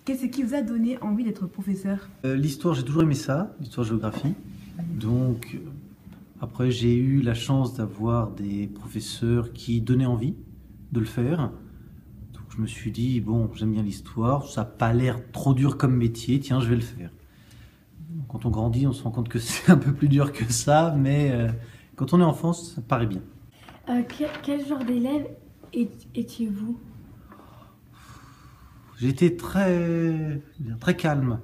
Qu'est-ce qui vous a donné envie d'être professeur? L'histoire, j'ai toujours aimé ça, l'histoire-géographie. Donc, après, j'ai eu la chance d'avoir des professeurs qui donnaient envie de le faire. Donc, je me suis dit, bon, j'aime bien l'histoire, ça n'a pas l'air trop dur comme métier, tiens, je vais le faire. Quand on grandit, on se rend compte que c'est un peu plus dur que ça, mais quand on est enfant, ça paraît bien. Quel genre d'élève étiez-vous? J'étais très calme.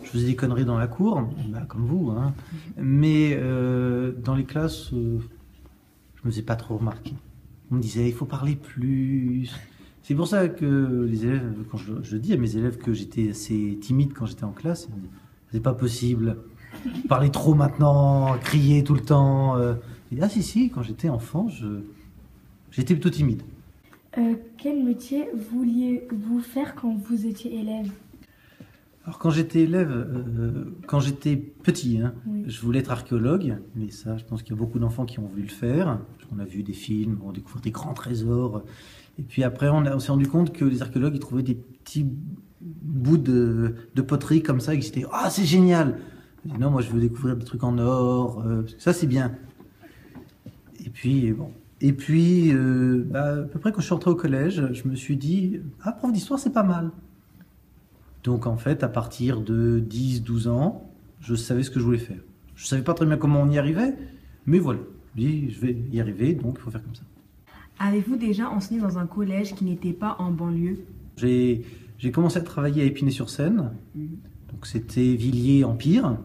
Je faisais des conneries dans la cour, bah, comme vous, hein. Mais dans les classes, je me faisais pas trop remarquer. On me disait, il faut parler plus. C'est pour ça que les élèves, quand je dis à mes élèves que j'étais assez timide quand j'étais en classe, ils me disent, c'est pas possible, parler trop maintenant, crier tout le temps. Je dis, ah si, quand j'étais enfant, j'étais plutôt timide. Quel métier vouliez-vous faire quand vous étiez élève? Alors quand j'étais élève, quand j'étais petit, hein, Oui. je voulais être archéologue, mais ça, je pense qu'il y a beaucoup d'enfants qui ont voulu le faire. On a vu des films, on découvre des grands trésors. Et puis après, on s'est rendu compte que les archéologues, ils trouvaient des petits bouts de poterie comme ça, et qu'ils étaient, ah, c'est génial! Je dis, non, moi je veux découvrir des trucs en or, ça c'est bien. Et puis, bon. Et puis, à peu près quand je suis rentré au collège, je me suis dit, ah, prof d'histoire, c'est pas mal. Donc en fait, à partir de 10-12 ans, je savais ce que je voulais faire. Je ne savais pas très bien comment on y arrivait, mais voilà. Je dis, je vais y arriver, donc il faut faire comme ça. Avez-vous déjà enseigné dans un collège qui n'était pas en banlieue? J'ai commencé à travailler à Épinay-sur-Seine, donc c'était Villiers-Empire,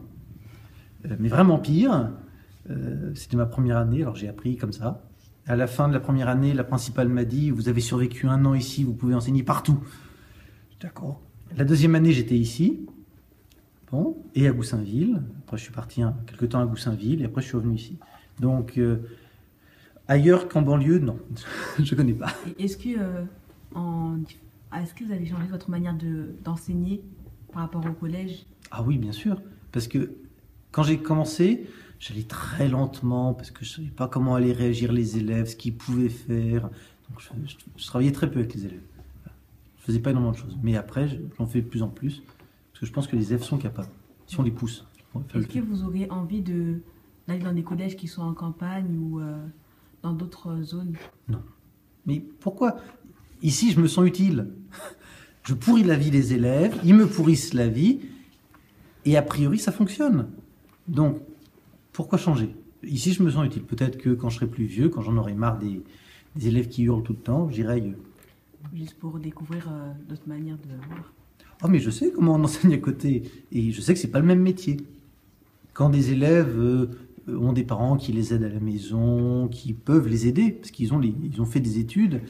mais vraiment pire. C'était ma première année, alors j'ai appris comme ça. À la fin de la première année, la principale m'a dit, vous avez survécu 1 an ici, vous pouvez enseigner partout. D'accord. La deuxième année, j'étais ici, bon, et à Goussainville. Après, je suis parti quelque temps à Goussainville, et après, je suis revenu ici. Donc, ailleurs qu'en banlieue, non, je ne connais pas. Est-ce que vous avez changé votre manière d'enseigner par rapport au collège? Ah oui, bien sûr, parce que quand j'ai commencé, j'allais très lentement, parce que je ne savais pas comment allaient réagir les élèves, ce qu'ils pouvaient faire. Donc, je travaillais très peu avec les élèves. Je faisais pas énormément de choses. Mais après, j'en fais de plus en plus. Parce que je pense que les élèves sont capables. Si on les pousse. Est-ce que vous auriez envie d'aller dans des collèges qui sont en campagne ou dans d'autres zones? Non. Mais pourquoi? Ici, je me sens utile. Je pourris la vie des élèves, ils me pourrissent la vie, et a priori, ça fonctionne. Donc, pourquoi changer? Ici, je me sens utile. Peut-être que quand je serai plus vieux, quand j'en aurai marre des élèves qui hurlent tout le temps, j'irai ailleurs. Juste pour découvrir d'autres manières de voir. Oh, mais je sais comment on enseigne à côté. Et je sais que c'est pas le même métier. Quand des élèves ont des parents qui les aident à la maison, qui peuvent les aider, parce qu'ils ils ont fait des études,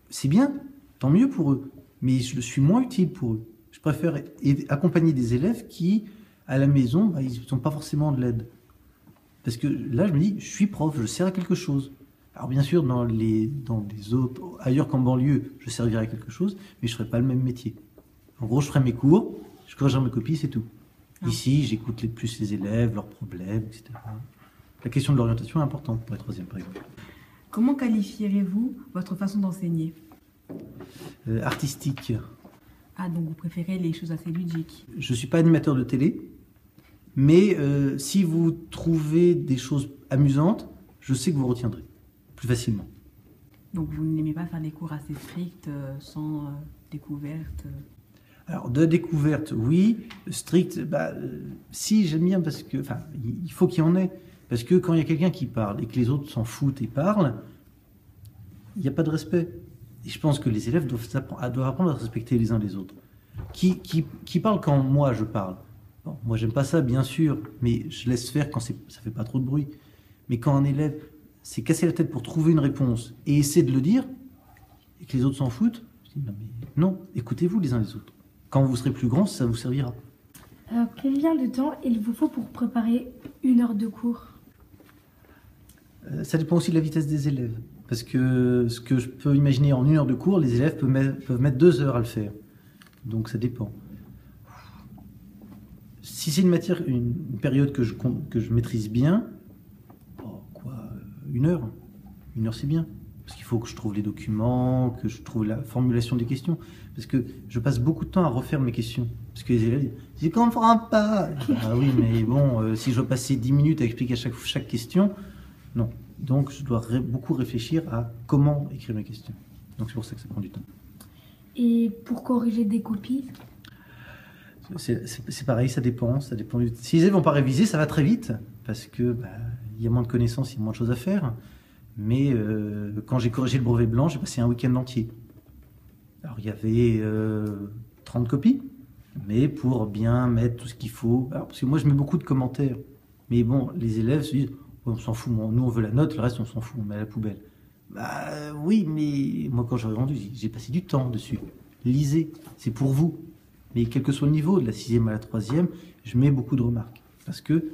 c'est bien, tant mieux pour eux. Mais je suis moins utile pour eux. Je préfère accompagner des élèves qui, à la maison, ils n'ont pas forcément de l'aide. Parce que là, je me dis, je suis prof, je sers à quelque chose. Alors bien sûr, dans les autres, ailleurs qu'en banlieue, je servirai à quelque chose, mais je ne ferai pas le même métier. En gros, je ferai mes cours, je corrigerai mes copies, c'est tout. Ici, j'écoute plus les élèves, leurs problèmes, etc. La question de l'orientation est importante pour les troisièmes, par exemple. Comment qualifierez-vous votre façon d'enseigner? Artistique. Ah, donc vous préférez les choses assez ludiques. Je ne suis pas animateur de télé, mais si vous trouvez des choses amusantes, je sais que vous retiendrez plus facilement. Donc vous n'aimez pas faire des cours assez stricts, sans découverte? Alors de découverte, oui. Strict, si, j'aime bien parce que, il faut qu'il y en ait. Parce que quand il y a quelqu'un qui parle et que les autres s'en foutent et parlent, il n'y a pas de respect. Et je pense que les élèves doivent apprendre à se respecter les uns les autres. Qui parle quand moi je parle? Bon, moi j'aime pas ça, bien sûr, mais je laisse faire quand ça fait pas trop de bruit. Mais quand un élève s'est cassé la tête pour trouver une réponse et essaie de le dire, et que les autres s'en foutent, je dis non, écoutez-vous les uns les autres. Quand vous serez plus grand, ça vous servira. Alors, combien de temps il vous faut pour préparer 1 heure de cours? Ça dépend aussi de la vitesse des élèves. Parce que ce que je peux imaginer en 1 heure de cours, les élèves peuvent mettre 2 heures à le faire. Donc ça dépend. Si c'est une période que je maîtrise bien, 1 heure. 1 heure, c'est bien. Parce qu'il faut que je trouve les documents, que je trouve la formulation des questions. Parce que je passe beaucoup de temps à refaire mes questions. Parce que les élèves disent « Je comprends pas !» Ah oui, mais bon, si je dois passer 10 minutes à expliquer chaque question, non. Donc je dois beaucoup réfléchir à comment écrire mes questions. Donc c'est pour ça que ça prend du temps. Et pour corriger des copies? C'est pareil, ça dépend. Si les élèves vont pas réviser, ça va très vite. Parce que il y a moins de connaissances, il y a moins de choses à faire. Mais quand j'ai corrigé le brevet blanc, j'ai passé un week-end entier. Alors il y avait 30 copies, mais pour bien mettre tout ce qu'il faut. Alors, parce que moi je mets beaucoup de commentaires. Mais bon, les élèves se disent oh, on s'en fout, nous on veut la note, le reste on s'en fout, on met à la poubelle. Oui, mais moi quand j'aurais rendu, j'ai passé du temps dessus. Lisez, c'est pour vous. Mais quel que soit le niveau, de la 6e à la 3e, je mets beaucoup de remarques. Parce que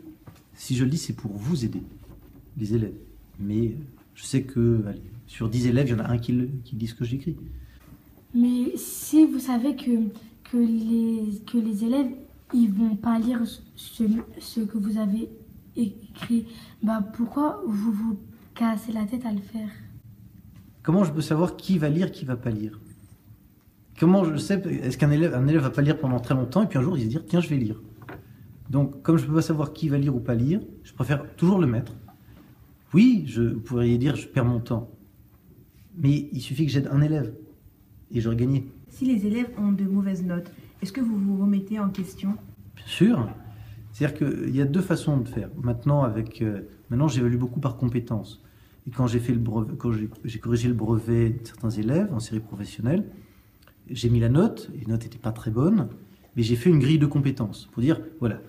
si je lis, c'est pour vous aider, les élèves. Mais je sais que sur 10 élèves, il y en a un qui lit ce que j'écris. Mais si vous savez que les élèves, ils vont pas lire ce que vous avez écrit, pourquoi vous vous cassez la tête à le faire? Comment je peux savoir qui va lire, qui va pas lire? Comment je sais, est-ce qu'un élève va pas lire pendant très longtemps et puis un jour il va se dire tiens je vais lire. Donc comme je peux pas savoir qui va lire ou pas lire, je préfère toujours le mettre. Oui, vous pourriez dire je perds mon temps, mais il suffit que j'aide un élève et j'aurai gagné. Si les élèves ont de mauvaises notes, est-ce que vous vous remettez en question? Bien sûr. C'est-à-dire qu'il y a deux façons de faire. Maintenant j'évalue beaucoup par compétences. Et quand j'ai corrigé le brevet de certains élèves en série professionnelle, j'ai mis la note, les notes n'étaient pas très bonnes, mais j'ai fait une grille de compétences pour dire, voilà,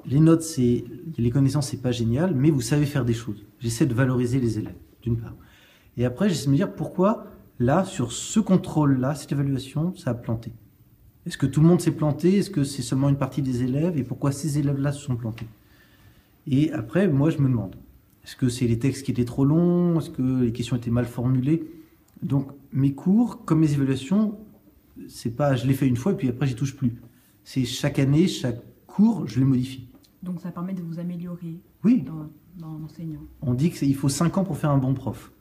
les notes, les connaissances, c'est pas génial, mais vous savez faire des choses. J'essaie de valoriser les élèves, d'une part. Et après, j'essaie de me dire pourquoi, là, sur ce contrôle-là, cette évaluation, ça a planté. Est-ce que tout le monde s'est planté? Est-ce que c'est seulement une partie des élèves? Et pourquoi ces élèves-là se sont plantés? Et après, moi, je me demande, est-ce que c'est les textes qui étaient trop longs? Est-ce que les questions étaient mal formulées? Donc, mes cours, comme mes évaluations, c'est pas je l'ai fait une fois et puis après j'y touche plus. C'est chaque année, chaque cours, je les modifie. Donc ça permet de vous améliorer oui. dans l'enseignant. On dit qu'il faut 5 ans pour faire un bon prof.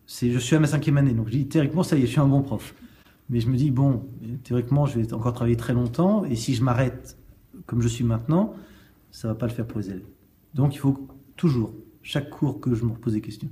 Je suis à ma 5e année, donc je dis théoriquement ça y est, je suis un bon prof. Mais je me dis bon, théoriquement je vais encore travailler très longtemps et si je m'arrête comme je suis maintenant, ça va pas le faire pour les élèves. Donc il faut toujours, chaque cours que je me repose des questions.